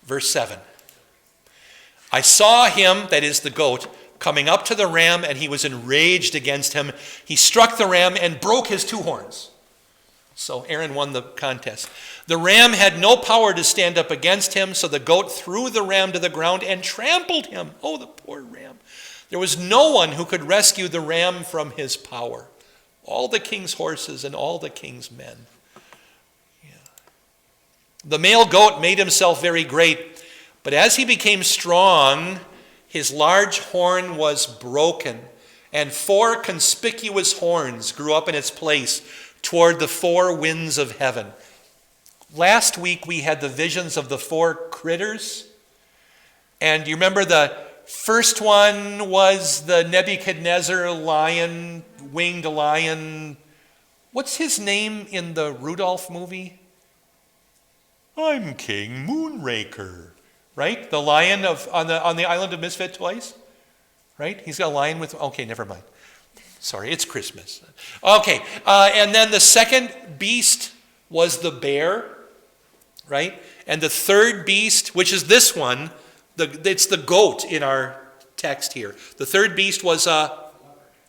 Verse 7. I saw him, that is the goat, coming up to the ram, and he was enraged against him. He struck the ram and broke his two horns. So Aaron won the contest. The ram had no power to stand up against him, so the goat threw the ram to the ground and trampled him. Oh, the poor ram. There was no one who could rescue the ram from his power. All the king's horses and all the king's men. Yeah. The male goat made himself very great, but as he became strong, his large horn was broken, and 4 conspicuous horns grew up in its place toward the 4 winds of heaven. Last week we had the visions of the 4 critters, and you remember the first one was the Nebuchadnezzar lion, winged lion. What's his name in the Rudolph movie? I'm King Moonraker, right? The lion on the island of Misfit Toys, right? He's got a lion with. Okay, never mind. Sorry, it's Christmas. Okay, and then the second beast was the bear, right? And the third beast, which is this one, it's the goat in our text here. The third beast was a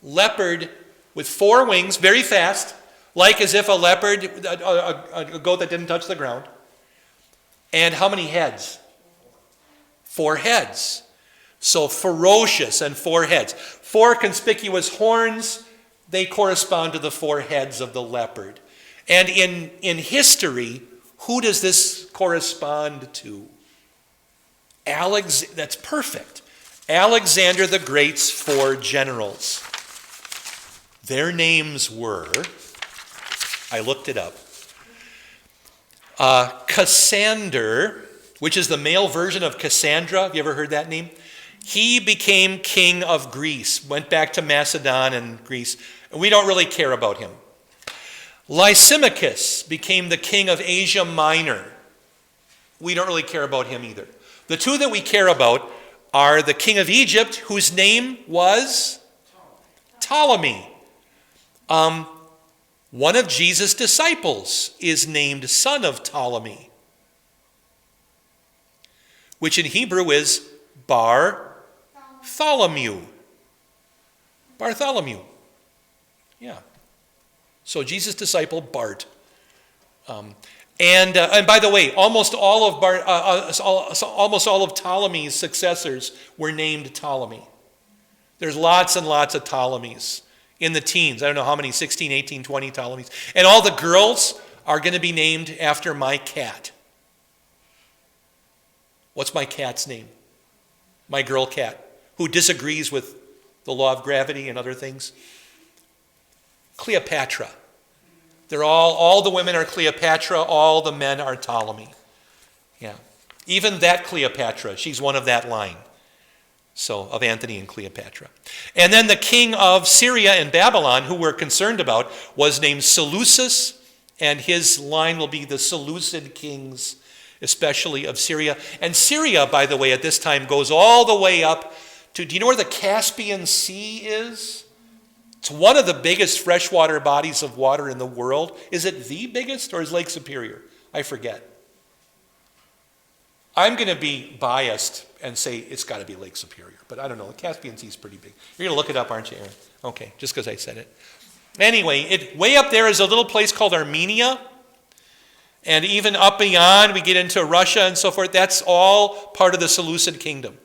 leopard with 4 wings, very fast, like as if a leopard, a goat that didn't touch the ground. And how many heads? 4 heads. So ferocious and 4 heads. 4 conspicuous horns, they correspond to the 4 heads of the leopard. And in history, who does this correspond to? That's perfect. Alexander the Great's 4 generals. Their names were, I looked it up, Cassander, which is the male version of Cassandra. Have you ever heard that name? He became king of Greece, went back to Macedon and Greece. And we don't really care about him. Lysimachus became the king of Asia Minor. We don't really care about him either. The 2 that we care about are the king of Egypt, whose name was Ptolemy. One of Jesus' disciples is named son of Ptolemy, which in Hebrew is Bartholomew. Bartholomew. Yeah. So Jesus' disciple Bart. And by the way, almost all of Ptolemy's successors were named Ptolemy. There's lots and lots of Ptolemies in the teens. I don't know how many, 16, 18, 20 Ptolemies. And all the girls are going to be named after my cat. What's my cat's name? My girl cat, who disagrees with the law of gravity and other things. Cleopatra. They're all the women are Cleopatra, all the men are Ptolemy. Yeah. Even that Cleopatra, she's one of that line. So, of Antony and Cleopatra. And then the king of Syria and Babylon, who we're concerned about, was named Seleucus, and his line will be the Seleucid kings, especially of Syria. And Syria, by the way, at this time goes all the way up to, do you know where the Caspian Sea is? It's one of the biggest freshwater bodies of water in the world. Is it the biggest, or is Lake Superior? I forget. I'm going to be biased and say it's got to be Lake Superior, but I don't know. The Caspian Sea is pretty big. You're going to look it up, aren't you, Aaron? Okay, just because I said it. Anyway, way up there is a little place called Armenia, and even up beyond, we get into Russia and so forth. That's all part of the Seleucid kingdom.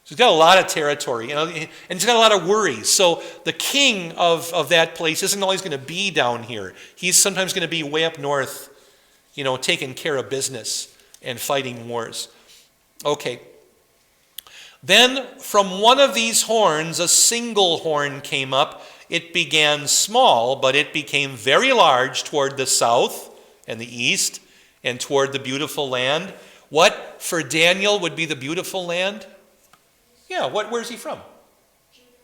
So it's got a lot of territory, and it's got a lot of worries. So the king of that place isn't always going to be down here. He's sometimes going to be way up north, taking care of business and fighting wars. Okay. Then from one of these horns, a single horn came up. It began small, but it became very large toward the south and the east and toward the beautiful land. What for Daniel would be the beautiful land? Yeah, where's he from?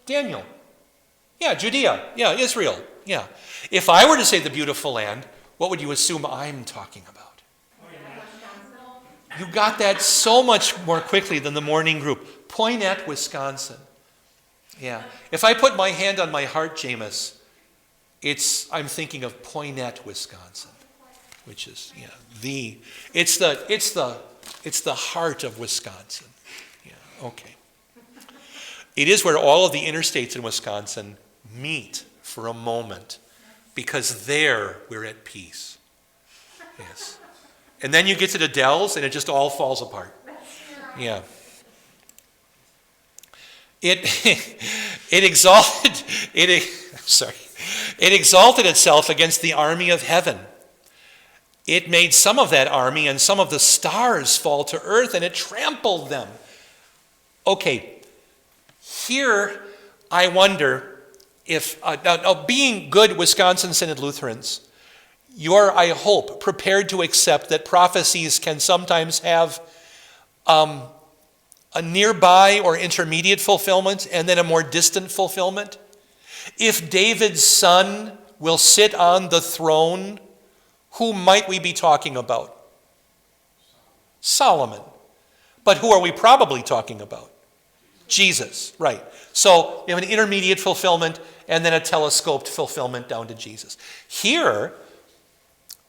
Daniel. Yeah, Judea. Yeah, Israel. Yeah. If I were to say the beautiful land, what would you assume I'm talking about? You got that so much more quickly than the morning group. Poynette, Wisconsin. Yeah. If I put my hand on my heart, Jameis, I'm thinking of Poynette, Wisconsin. which is it's the heart of Wisconsin. Yeah, okay. It is where all of the interstates in Wisconsin meet for a moment, because there we're at peace. Yes. And then you get to the Dells and it just all falls apart. Yeah. It exalted itself against the army of heaven. It made some of that army and some of the stars fall to earth, and it trampled them. Okay, here I wonder if, being good Wisconsin Synod Lutherans, you're, I hope, prepared to accept that prophecies can sometimes have a nearby or intermediate fulfillment and then a more distant fulfillment. If David's son will sit on the throne, who might we be talking about? Solomon. But who are we probably talking about? Jesus, right. So you have an intermediate fulfillment and then a telescoped fulfillment down to Jesus. Here,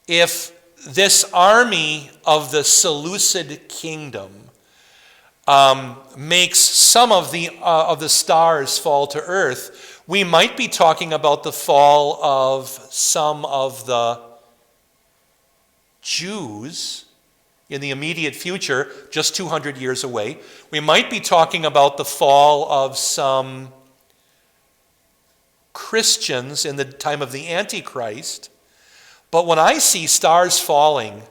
if this army of the Seleucid kingdom makes some of the stars fall to earth, we might be talking about the fall of some of the Jews in the immediate future, just 200 years away. We might be talking about the fall of some Christians in the time of the Antichrist. But when I see stars falling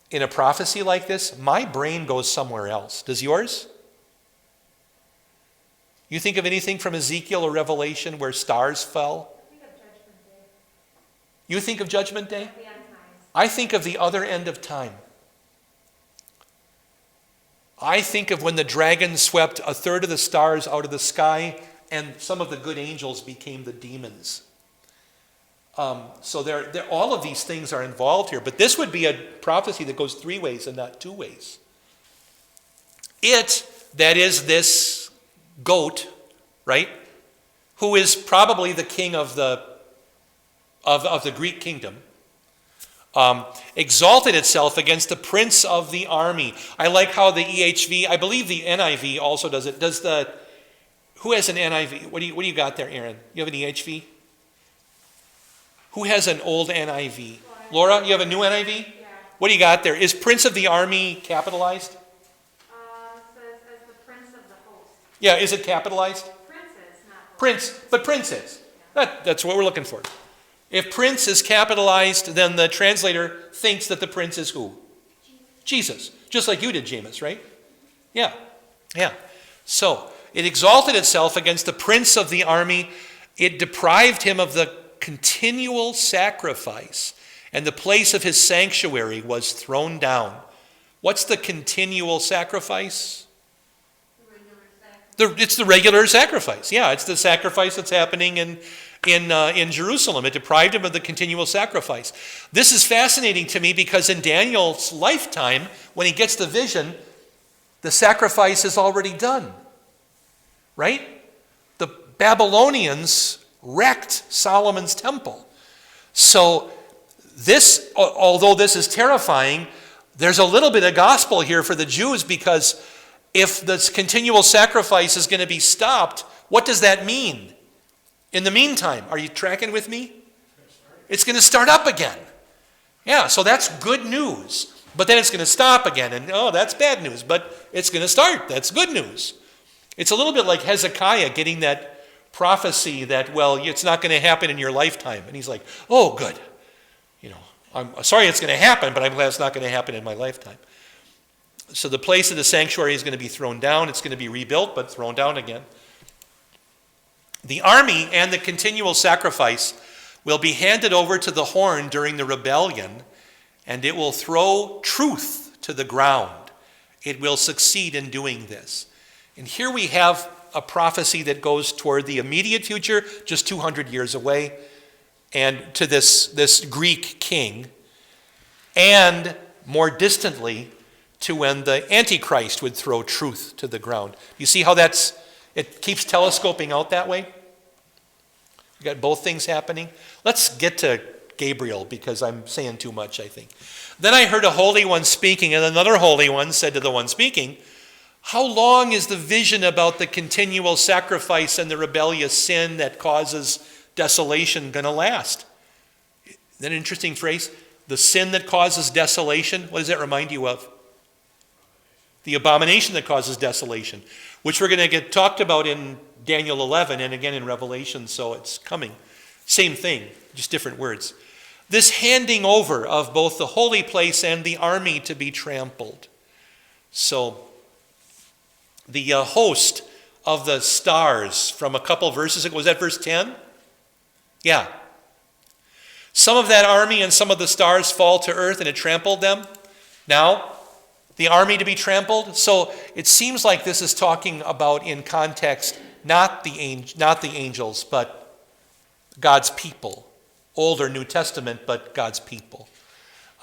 in a prophecy like this, my brain goes somewhere else. Does yours? You think of anything from Ezekiel or Revelation where stars fell? You think of Judgment Day? I think of the other end of time. I think of when the dragon swept a third of the stars out of the sky and some of the good angels became the demons. So all of these things are involved here. But this would be a prophecy that goes three ways and not two ways. It, that is this goat, right, who is probably the king of the Greek kingdom, exalted itself against the prince of the army. I like how the EHV, I believe the NIV also does it. Who has an NIV? What do you got there, Aaron? You have an EHV? Who has an old NIV? Laura, you have a new NIV? Yeah. What do you got there? Is Prince of the Army capitalized? Says as the Prince of the Host. Yeah, is it capitalized? Princes, not Prince, but Princes. Yeah. That's what we're looking for. If Prince is capitalized, then the translator thinks that the Prince is who? Jesus. Just like you did, Jameis, right? Yeah. So, it exalted itself against the Prince of the Army. It deprived him of the continual sacrifice, and the place of his sanctuary was thrown down. What's the continual sacrifice? It's the regular sacrifice. Yeah, it's the sacrifice that's happening in Jerusalem. It deprived him of the continual sacrifice. This is fascinating to me because in Daniel's lifetime, when he gets the vision, the sacrifice is already done. Right? The Babylonians wrecked Solomon's temple. So this, although this is terrifying, there's a little bit of gospel here for the Jews, because if this continual sacrifice is going to be stopped, what does that mean? In the meantime, are you tracking with me? It's going to start up again. Yeah, so that's good news. But then it's going to stop again, and that's bad news. But it's going to start. That's good news. It's a little bit like Hezekiah getting that prophecy that, it's not going to happen in your lifetime. And he's like, oh, good. I'm sorry it's going to happen, but I'm glad it's not going to happen in my lifetime. So the place of the sanctuary is going to be thrown down. It's going to be rebuilt, but thrown down again. The army and the continual sacrifice will be handed over to the horn during the rebellion, and it will throw truth to the ground. It will succeed in doing this. And here we have a prophecy that goes toward the immediate future, just 200 years away, and to this Greek king, and more distantly to when the Antichrist would throw truth to the ground. You see how it keeps telescoping out that way? You got both things happening. Let's get to Gabriel because I'm saying too much, I think. Then I heard a holy one speaking, and another holy one said to the one speaking, how long is the vision about the continual sacrifice and the rebellious sin that causes desolation going to last? Isn't that an interesting phrase? The sin that causes desolation, what does that remind you of? The abomination that causes desolation, which we're going to get talked about in Daniel 11 and again in Revelation, so it's coming. Same thing, just different words. This handing over of both the holy place and the army to be trampled. So, the host of the stars from a couple verses ago, was that verse 10? Yeah. Some of that army and some of the stars fall to earth and it trampled them. Now, the army to be trampled. So it seems like this is talking about in context, not the angels, but God's people. Old or New Testament, but God's people.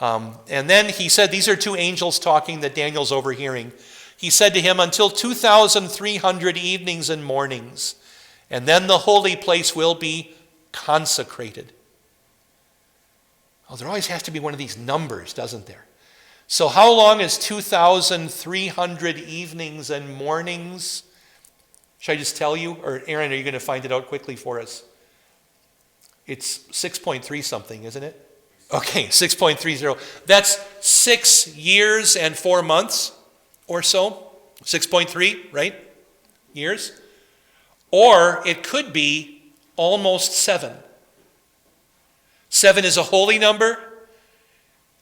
And then he said, these are two angels talking that Daniel's overhearing. He said to him, until 2,300 evenings and mornings, and then the holy place will be consecrated. Oh, there always has to be one of these numbers, doesn't there? So how long is 2,300 evenings and mornings? Should I just tell you? Or Aaron, are you going to find it out quickly for us? It's 6.3 something, isn't it? Okay, 6.30. That's 6 years and 4 months or so. 6.3, right? Years. Or it could be almost 7. 7 is a holy number.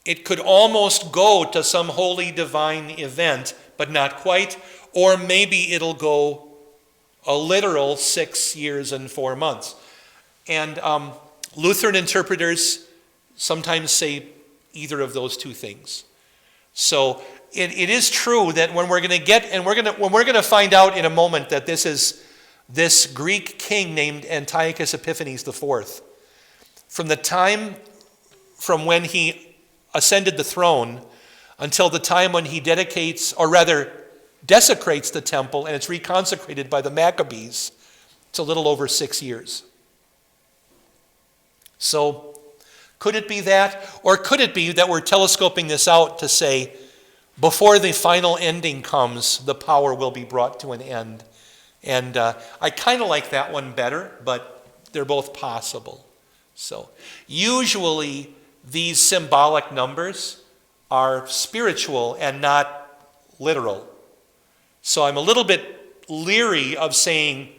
It could almost go to some holy divine event, but not quite. Or maybe it'll go a literal 6 years and 4 months. And Lutheran interpreters sometimes say either of those two things. So it is true that when we're going to get, and we're going to find out in a moment that this is this Greek king named Antiochus Epiphanes IV. From the time from when he ascended the throne until the time when he dedicates, or rather desecrates the temple and it's reconsecrated by the Maccabees, it's a little over 6 years. So could it be that? Or could it be that we're telescoping this out to say, before the final ending comes, the power will be brought to an end? And I kind of like that one better, but they're both possible. So usually these symbolic numbers are spiritual and not literal. So I'm a little bit leery of saying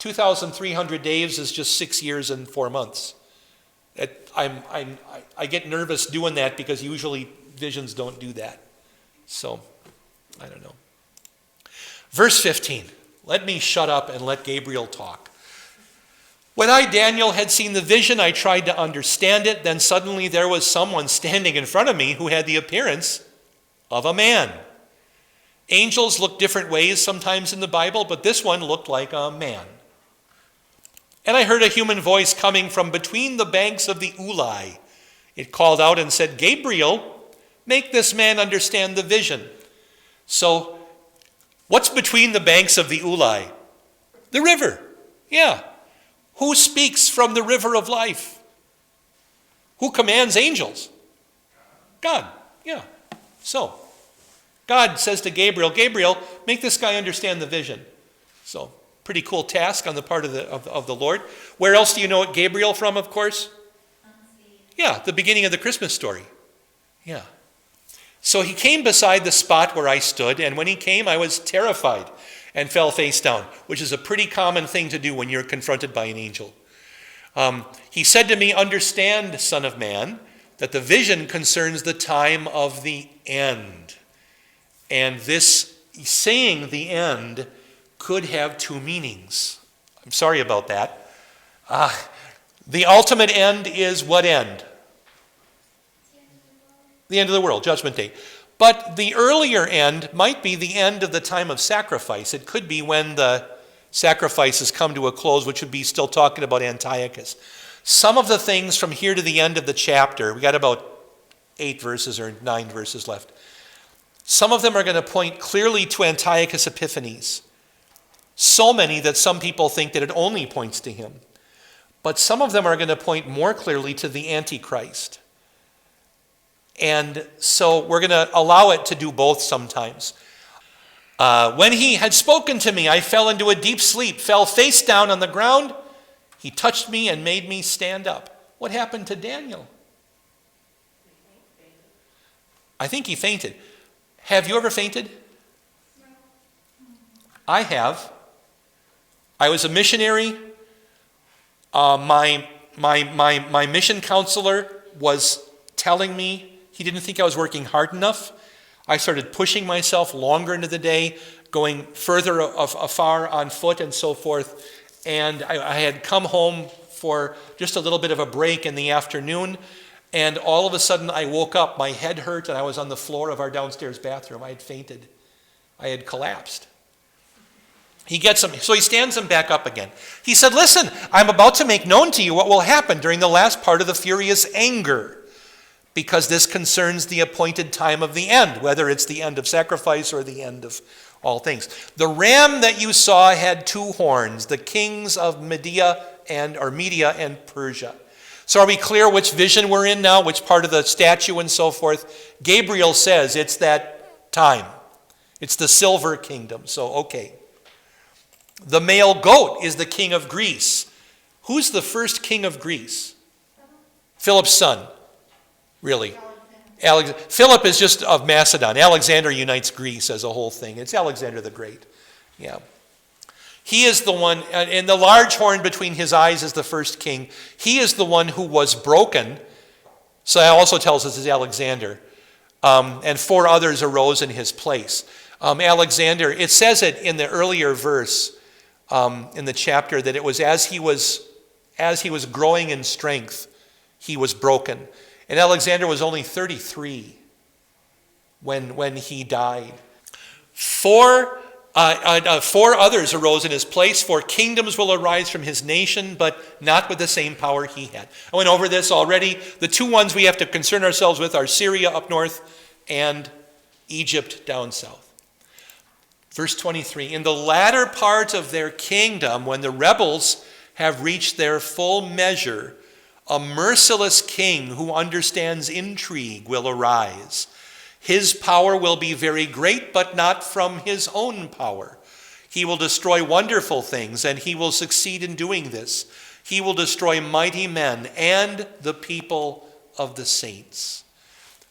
2,300 days is just 6 years and 4 months. I get nervous doing that because usually visions don't do that. So, I don't know. Verse 15. Let me shut up and let Gabriel talk. When I, Daniel, had seen the vision, I tried to understand it. Then suddenly there was someone standing in front of me who had the appearance of a man. Angels look different ways sometimes in the Bible, but this one looked like a man. And I heard a human voice coming from between the banks of the Ulai. It called out and said, Gabriel, make this man understand the vision. So, what's between the banks of the Ulai? The river. Yeah. Who speaks from the river of life? Who commands angels? God. Yeah. So, God says to Gabriel, Gabriel, make this guy understand the vision. So, pretty cool task on the part of the Lord. Where else do you know Gabriel from, of course? Yeah, the beginning of the Christmas story. Yeah. So he came beside the spot where I stood, and when he came, I was terrified and fell face down, which is a pretty common thing to do when you're confronted by an angel. He said to me, understand, Son of Man, that the vision concerns the time of the end. And this saying the end could have two meanings. I'm sorry about that. The ultimate end is what end? The end of the world, Judgment Day. But the earlier end might be the end of the time of sacrifice. It could be when the sacrifices come to a close, which would be still talking about Antiochus. Some of the things from here to the end of the chapter, we got about 8 verses or 9 verses left. Some of them are going to point clearly to Antiochus Epiphanes. So many that some people think that it only points to him. but some of them are going to point more clearly to the Antichrist. And so we're going to allow it to do both sometimes. When he had spoken to me, I fell into a deep sleep, fell face down on the ground. He touched me and made me stand up. What happened to Daniel? I think he fainted. Have you ever fainted? I have. I was a missionary. My mission counselor was telling me he didn't think I was working hard enough. I started pushing myself longer into the day, going further afar on foot and so forth. And I had come home for just a little bit of a break in the afternoon. And all of a sudden I woke up, my head hurt, and I was on the floor of our downstairs bathroom. I had fainted. I had collapsed. He gets him, so he stands him back up again. He said, listen, I'm about to make known to you what will happen during the last part of the furious anger, because this concerns the appointed time of the end, whether it's the end of sacrifice or the end of all things. The ram that you saw had two horns, the kings of Media and Persia. So are we clear which vision we're in now, which part of the statue and so forth? Gabriel says it's that time. It's the silver kingdom, so okay. The male goat is the king of Greece. Who's the first king of Greece? Philip's son. Really? Philip is just of Macedon. Alexander unites Greece as a whole thing. It's Alexander the Great. Yeah. He is the one, and the large horn between his eyes is the first king. He is the one who was broken. So that also tells us it's Alexander. And 4 others arose in his place. Alexander, it says it in the earlier verse in the chapter that it was as he was growing in strength, he was broken. And Alexander was only 33 when he died. 4 others arose in his place. 4 kingdoms will arise from his nation, but not with the same power he had. I went over this already. The 2 ones we have to concern ourselves with are Syria up north and Egypt down south. Verse 23, in the latter part of their kingdom, when the rebels have reached their full measure, a merciless king who understands intrigue will arise. His power will be very great, but not from his own power. He will destroy wonderful things, and he will succeed in doing this. He will destroy mighty men and the people of the saints.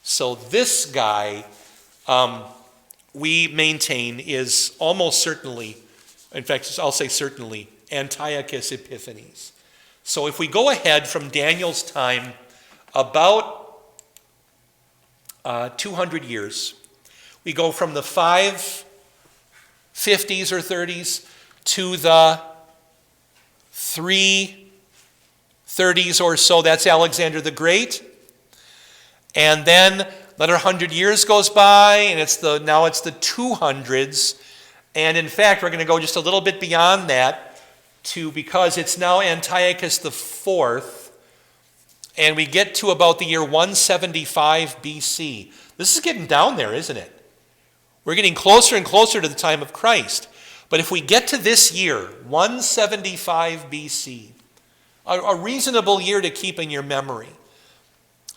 So this guy, we maintain, is almost certainly, in fact, I'll say certainly, Antiochus Epiphanes. So if we go ahead from Daniel's time about 200 years, we go from the 550s or 30s to the 330s or so. That's Alexander the Great. And then another 100 years goes by, and now it's the 200s. And in fact, we're going to go just a little bit beyond that because it's now Antiochus IV, and we get to about the year 175 BC. This is getting down there, isn't it? We're getting closer and closer to the time of Christ. But if we get to this year, 175 BC, a reasonable year to keep in your memory,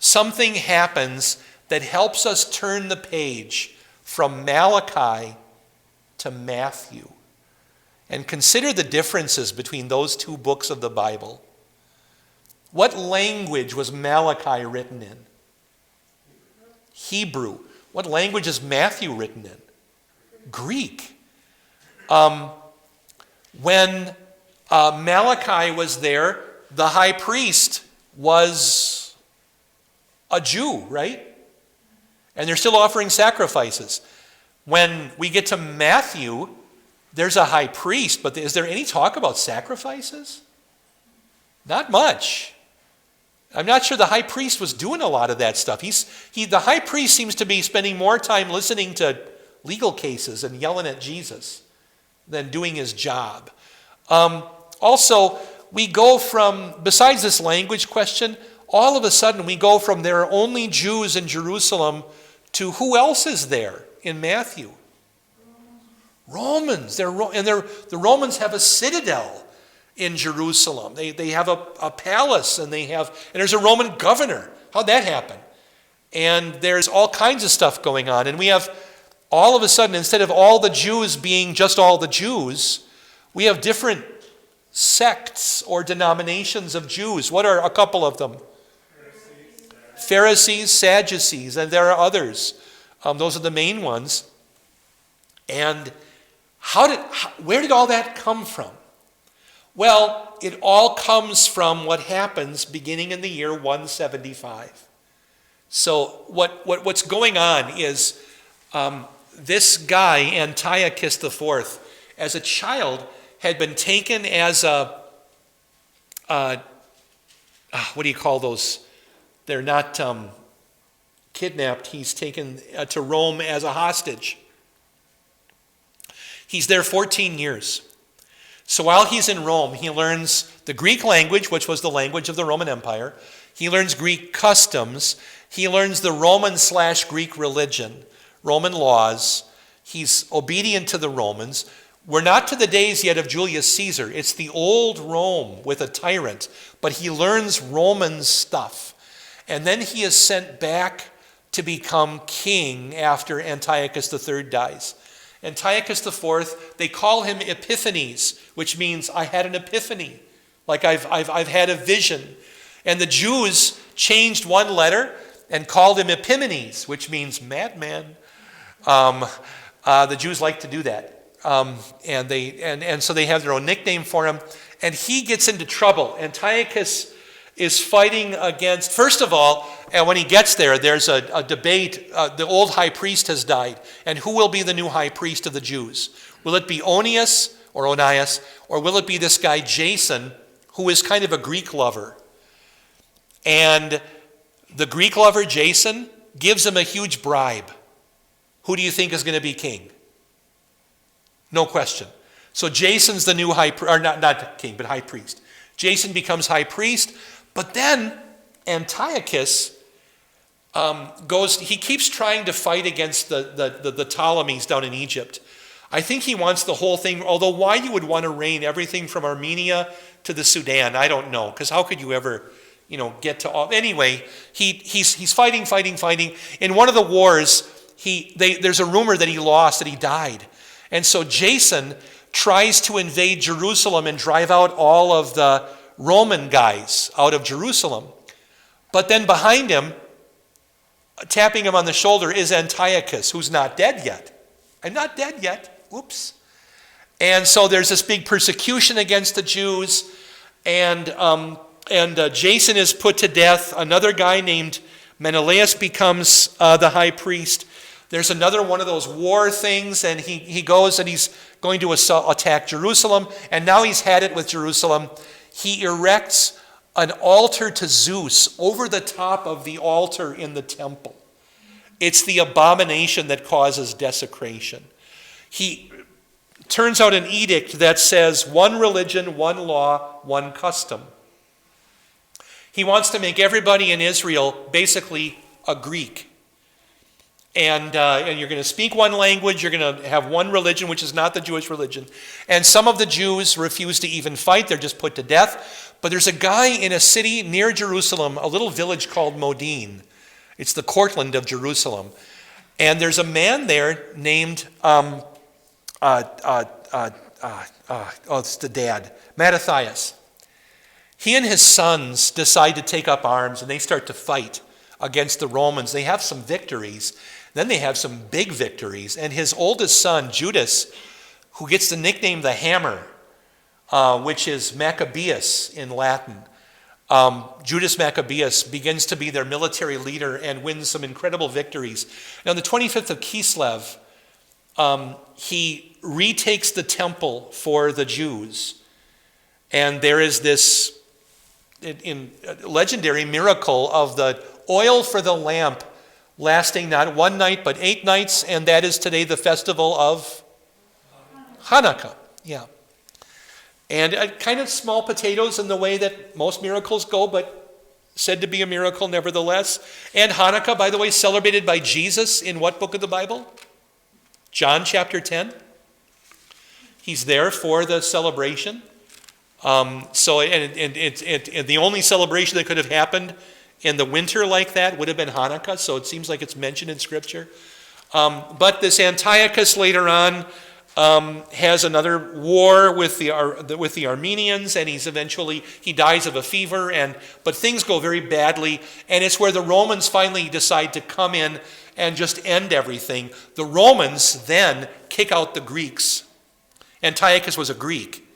something happens that helps us turn the page from Malachi to Matthew. And consider the differences between those 2 books of the Bible. What language was Malachi written in? Hebrew. What language is Matthew written in? Greek. When Malachi was there, the high priest was a Jew, right? And they're still offering sacrifices. When we get to Matthew, there's a high priest, but is there any talk about sacrifices? Not much. I'm not sure the high priest was doing a lot of that stuff. The high priest seems to be spending more time listening to legal cases and yelling at Jesus than doing his job. Also, we go from, besides this language question, all of a sudden we go from there are only Jews in Jerusalem to who else is there in Romans. The Romans have a citadel in Jerusalem. They have a palace, and there's a Roman governor. How'd that happen? And there's all kinds of stuff going on. And we have, all of a sudden, instead of all the Jews being just all the Jews, we have different sects or denominations of Jews. What are a couple of them? Pharisees, Sadducees, and there are others. Those are the main ones. And where did all that come from? Well, it all comes from what happens beginning in the year 175. So what's going on is this guy, Antiochus IV, as a child, had been taken as what do you call those? They're not kidnapped. He's taken to Rome as a hostage. He's there 14 years. So while he's in Rome, he learns the Greek language, which was the language of the Roman Empire. He learns Greek customs. He learns the Roman/Greek religion, Roman laws. He's obedient to the Romans. We're not to the days yet of Julius Caesar. It's the old Rome with a tyrant, but he learns Roman stuff. And then he is sent back to become king after Antiochus III dies. Antiochus IV, they call him Epiphanes, which means I had an epiphany, like I've had a vision. And the Jews changed one letter and called him Epimanes, which means madman. The Jews like to do that, and so they have their own nickname for him. And he gets into trouble. Antiochus is fighting against, first of all, and when he gets there, there's a debate. The old high priest has died. And who will be the new high priest of the Jews? Will it be Onias, or will it be this guy Jason, who is kind of a Greek lover? And the Greek lover, Jason, gives him a huge bribe. Who do you think is going to be king? No question. So Jason's the new high priest, or not king, but high priest. Jason becomes high priest, but then Antiochus he keeps trying to fight against the Ptolemies down in Egypt. I think he wants the whole thing, although why you would want to reign everything from Armenia to the Sudan, I don't know, because how could you ever, get to all, anyway, he's fighting. In one of the wars, there's a rumor that he lost, that he died. And so Jason tries to invade Jerusalem and drive out all of the Roman guys out of Jerusalem. But then behind him, tapping him on the shoulder, is Antiochus, who's not dead yet. I'm not dead yet. Oops. And so there's this big persecution against the Jews, and Jason is put to death. Another guy named Menelaus becomes the high priest. There's another one of those war things, and he goes and he's going to attack Jerusalem, and now he's had it with Jerusalem. He erects an altar to Zeus over the top of the altar in the temple. It's the abomination that causes desecration. He turns out an edict that says one religion, one law, one custom. He wants to make everybody in Israel basically a Greek. And you're going to speak one language, you're going to have one religion, which is not the Jewish religion. And some of the Jews refuse to even fight, they're just put to death. But there's a guy in a city near Jerusalem, a little village called Modin. It's the Cortland of Jerusalem. And there's a man there named, it's the dad, Mattathias. He and his sons decide to take up arms, and they start to fight against the Romans. They have some victories. Then they have some big victories. And his oldest son, Judas, who gets the nickname the Hammer, which is Maccabeus in Latin. Judas Maccabeus begins to be their military leader and wins some incredible victories. Now, on the 25th of Kislev, he retakes the temple for the Jews. And there is this legendary miracle of the oil for the lamp lasting not one night but 8 nights, and that is today the festival of Hanukkah. Yeah. And kind of small potatoes in the way that most miracles go, but said to be a miracle nevertheless. And Hanukkah, by the way, celebrated by Jesus in what book of the Bible? John chapter 10. He's there for the celebration. And the only celebration that could have happened in the winter like that would have been Hanukkah, so it seems like it's mentioned in Scripture. But this Antiochus later on has another war with the Armenians, and he dies of a fever, but things go very badly, and it's where the Romans finally decide to come in and just end everything. The Romans then kick out the Greeks. Antiochus was a Greek.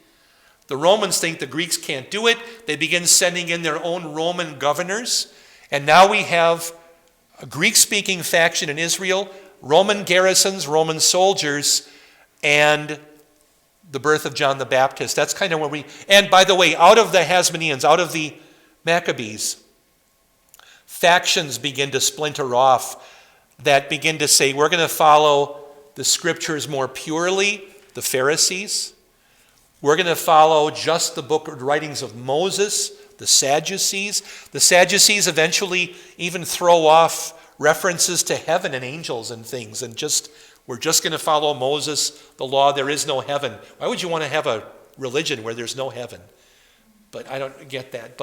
The Romans think the Greeks can't do it. They begin sending in their own Roman governors, and now we have a Greek-speaking faction in Israel, Roman garrisons, Roman soldiers, and the birth of John the Baptist. That's kind of where and by the way, out of the Hasmoneans, out of the Maccabees, factions begin to splinter off that begin to say, we're going to follow the Scriptures more purely, the Pharisees. We're going to follow just the book of writings of Moses, the Sadducees. The Sadducees eventually even throw off references to heaven and angels and things, and we're just going to follow Moses, the law. There is no heaven. Why would you want to have a religion where there's no heaven? But I don't get that.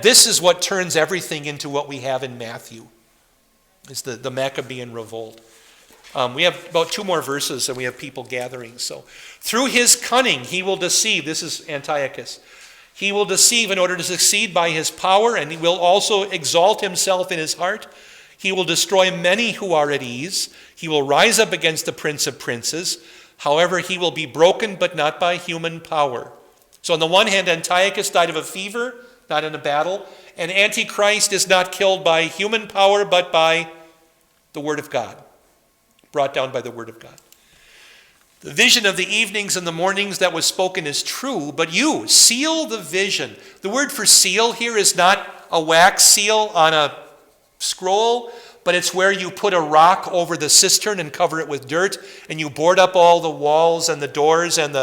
This is what turns everything into what we have in Matthew. Is the Maccabean revolt. We have about 2 more verses, and we have people gathering. So, through his cunning, he will deceive. This is Antiochus. He will deceive in order to succeed by his power, and he will also exalt himself in his heart. He will destroy many who are at ease. He will rise up against the Prince of Princes. However, he will be broken, but not by human power. So on the one hand, Antiochus died of a fever, not in a battle. And Antichrist is not killed by human power, but by the Word of God. Brought down by the Word of God. The vision of the evenings and the mornings that was spoken is true, but you seal the vision. The word for seal here is not a wax seal on a scroll, but it's where you put a rock over the cistern and cover it with dirt, and you board up all the walls and the doors, and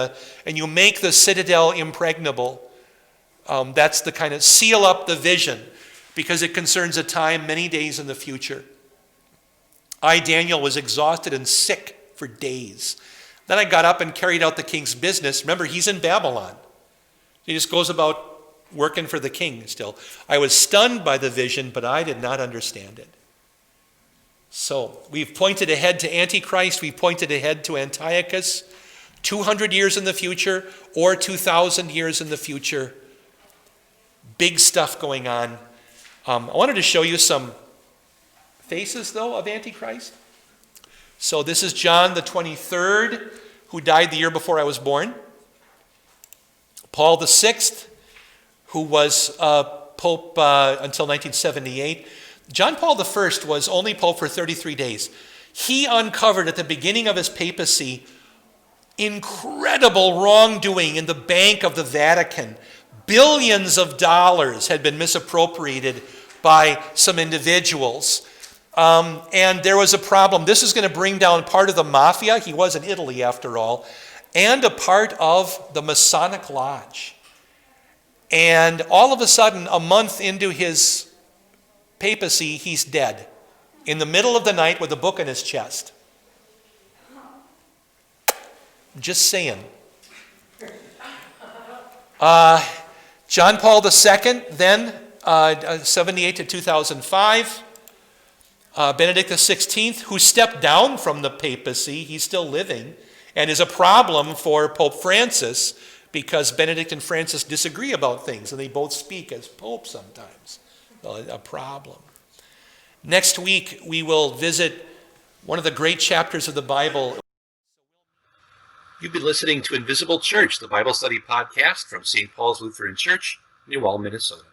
you make the citadel impregnable. That's the kind of seal up the vision, because it concerns a time many days in the future. I, Daniel, was exhausted and sick for days. Then I got up and carried out the king's business. Remember, he's in Babylon. He just goes about working for the king still. I was stunned by the vision, but I did not understand it. So we've pointed ahead to Antichrist. We've pointed ahead to Antiochus. 200 years in the future or 2,000 years in the future. Big stuff going on. I wanted to show you some faces, though, of Antichrist. So this is John the 23rd, who died the year before I was born. Paul the 6th, who was Pope until 1978. John Paul the 1st was only Pope for 33 days. He uncovered at the beginning of his papacy incredible wrongdoing in the Bank of the Vatican. Billions of dollars had been misappropriated by some individuals. And there was a problem. This is going to bring down part of the mafia. He was in Italy, after all, and a part of the Masonic Lodge. And all of a sudden, a month into his papacy, he's dead in the middle of the night with a book in his chest. Just saying. John Paul II, then 78 to 2005. Benedict XVI, who stepped down from the papacy, he's still living, and is a problem for Pope Francis because Benedict and Francis disagree about things, and they both speak as Pope sometimes. A problem. Next week, we will visit one of the great chapters of the Bible. You've been listening to Invisible Church, the Bible study podcast from St. Paul's Lutheran Church, New Ulm, Minnesota.